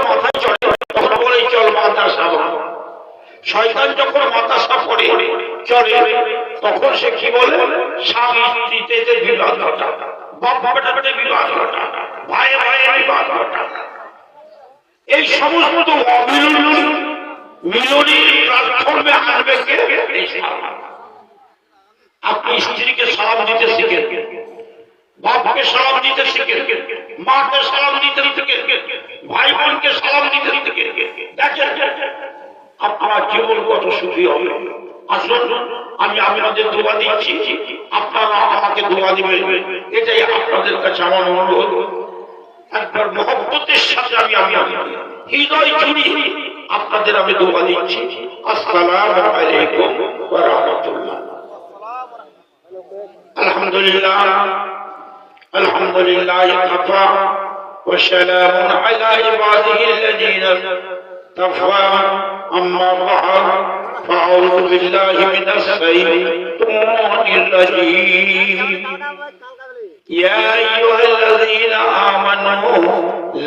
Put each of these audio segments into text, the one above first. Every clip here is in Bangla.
মাথায় চড়ে তখন বলে চল মাদ্রাসা। শয়তান যখন মাদ্রাসা পড়ে চলে তখন সে কি বলে? স্বামী স্ত্রীতে বিবাদ ঘটা, বাপ বেটাতে বিবাদ ঘটা, ভাই ভাইয়ে বিবাদ ঘটা। এই সমস্ত মিলনের প্ল্যাটফর্মে আনবে কে? আপনি স্ত্রীকে সালাম দিতে শিখেন, বাপকে সালাম দিতে শিখেন, মাকে সালাম দিতে শিখেন, ভাই বোনকে সালাম দিতে শিখেন। দেখেন আপনার জীবন কত সুখী হবে। আসুন আমি আপনাদের দোয়া দিচ্ছি, আপনারা আমাকে দোয়া দিবেন, এটাই আপনাদের কাছে আমার অনুরোধ। একবার মহব্বতের সাথে আমি হৃদয় জুড়ি আপনাদের আমি দোয়া দিচ্ছি। আসসালামু আলাইকুম ওয়া রাহমাতুল্লাহ। আলহামদুলিল্লাহ আলহামদুলিল্লাহ কাফা ওয়া সালামুন আলা ইবাদিহিল্লাযীনা তাফা আম্মা বা'দ ফাআউযু বিল্লাহি মিনাশ শাইতানির রাজীম। ইয়া আইয়ুহাল্লাযীনা আমানু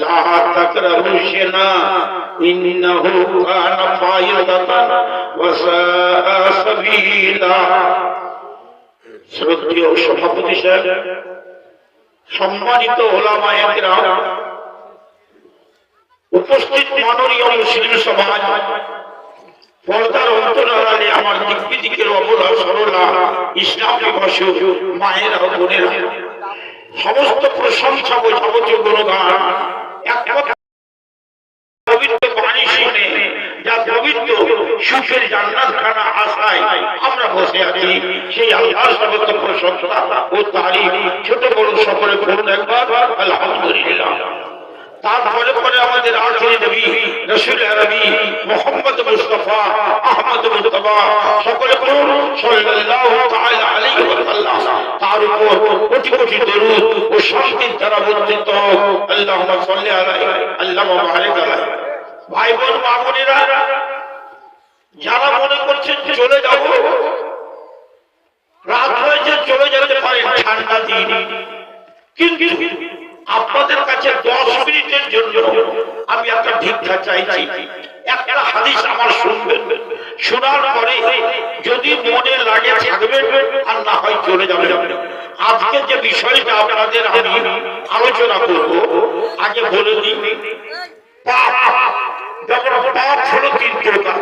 লা তাকরাবু যিনা ইন্নাহু কানা ফাহিশাতান ওয়া সাআ সাবিলা। শ্রদ্ধেয় সভাপতি সাহেব, সম্মানিত ওলামায়ে কিরাম, উপস্থিত মাননীয় মুসলিম সমাজ, পর্দার অন্তরালে আমার দিকবিদিকের অবলা সরলা ইসলামী ভাষক মায়েরা ও বোনেরা, সমস্ত প্রশংসা ও যাবতীয় গুণগান একমাত্র পবিত্র বাণী শুনে যা পবিত্র সুখের জান্নাত খানা আশায় আমরা বসে আছি, সেই আল্লাহর সমস্ত প্রশংসা ও তারিফ ছোট বড় সকলে পড়ুন একবার আলহামদুলিল্লাহ। তারপরে পরে আমাদের আখিরি নবী রাসূল আরবি মুহাম্মদ মুস্তাফা আহমদ মুস্তাফা সকলে পড়ুন সাল্লাল্লাহু তাআলা আলাইহি ওয়া সাল্লাম। তার উপর কোটি কোটি দরুদ ও শান্তির ধারা বর্ষিত হোক। আল্লাহুম্মা সাল্লি আলাইহি আল্লাহুম্মা বারিক আলাইহি। ভাই বোন মা বোনেরা, যারা মনে করছেন চলে যাব, রাত হয়েছে চলে যেতে পারেন, ঠান্ডা দিন, কিন্তু আপনাদের কাছে 10 মিনিটের জন্য আমি একটা ভিক্ষা চাইছি। একটা হাদিস আমার শুনবেন, শোনার পরে যদি মনে লাগে থাকবেন, আর না হয় চলে যাবেন। আজকে যে বিষয়টা আপনাদের আমি আলোচনা করব, আগে বলে দিই, পাপ হলো 3 প্রকার।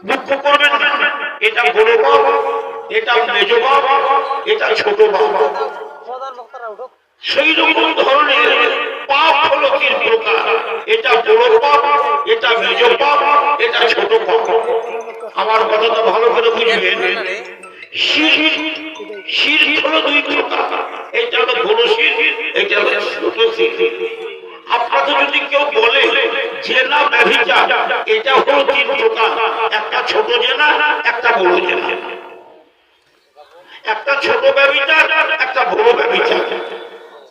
দুঃখ করবেন না, এটা বড় পাপ, এটা মেজ পাপ, এটা ছোট পাপ। সেই রকম ধরনের পাপ হলো 3 প্রকার। এটা বড় পাপ, এটা মেজ পাপ, এটা ছোট পাপ। আমার কথাটা ভালো করে বুঝবেন। শিরক হলো 2 প্রকার। এটা হলো বড় শিরক, এটা হলো ছোট শিরক। আপনাকে যদি কেউ বলে জেনা ব্যভিচার, এটা হলো 3 প্রকার। একটা ছোট জেনা, একটা বড় জেনা। একটা ছোট ব্যভিচার, একটা বড় ব্যভিচার।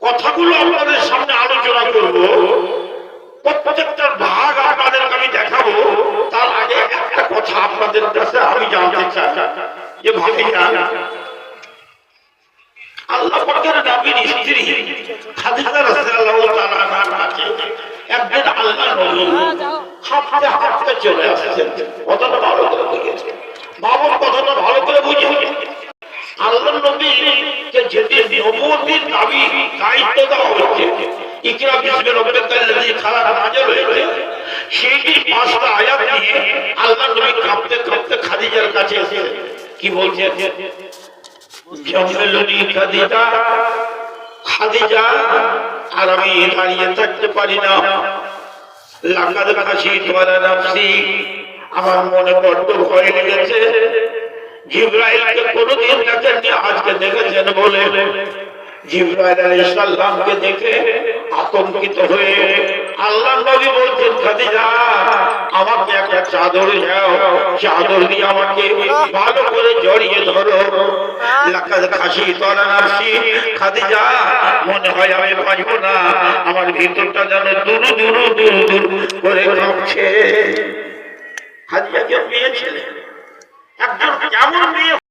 কথাগুলো আপনাদের সামনে আলোচনা করব, প্রত্যেকটা ভাগ আপনাদের আমি দেখাবো। তার আগে একটা কথা আপনাদের কাছে আমি জানতে চাই যে ভাবিনা আল্লাহ পাকের নবীর স্ত্রী খাদিজা রাদিয়াল্লাহু তাআলা আনহা কাছে একদিন আল্লাহ নবী হাঁটতে হাঁটতে চলে আসছেন। কথাটা ভালো করে বুঝেছে, বাবা কথাটা ভালো করে বুঝে। আল্লাহ নবীকে যেদিন নবুয়তের দায়িত্ব দেওয়া হচ্ছে, ইকরা বিসমি রাব্বিকাল্লাযী খালাক নাযিল হয়েছে, সেই 5টা আয়াত নিয়ে আল্লাহ নবী কাঁপতে কাঁপতে খাদিজার কাছে এসে কি বলছেন? জামিলুনি খাদিজা, খাদিজা আর আমি দাঁড়িয়ে থাকতে পারি না। লাকাদ খাশিতু আলা নাফসি, আমার মনে বড্ড ভয় লেগেছে। জিবরাইলকে কোনদিন দেখেননি, আজকে দেখেছেন বলে জিবরাইল আলাইহিস সালামকে দেখে আতঙ্কিত হয়ে আল্লাহ নবী বলছেন, খাদিজা আমাকে একটা চাদর দাও, চাদর দিয়ে আমাকে ভালো করে জড়িয়ে ধরো। লাকাদ খাশিতু আলা নাফসি, খাদিজা মনে হয় আমি পারব না, আমার ভিতরটা যেন দুরু দুরু দুরু দুরু করে কাঁপছে। খাদিজা কে মেয়ে ছিলেন, একজন কেমন মেয়ে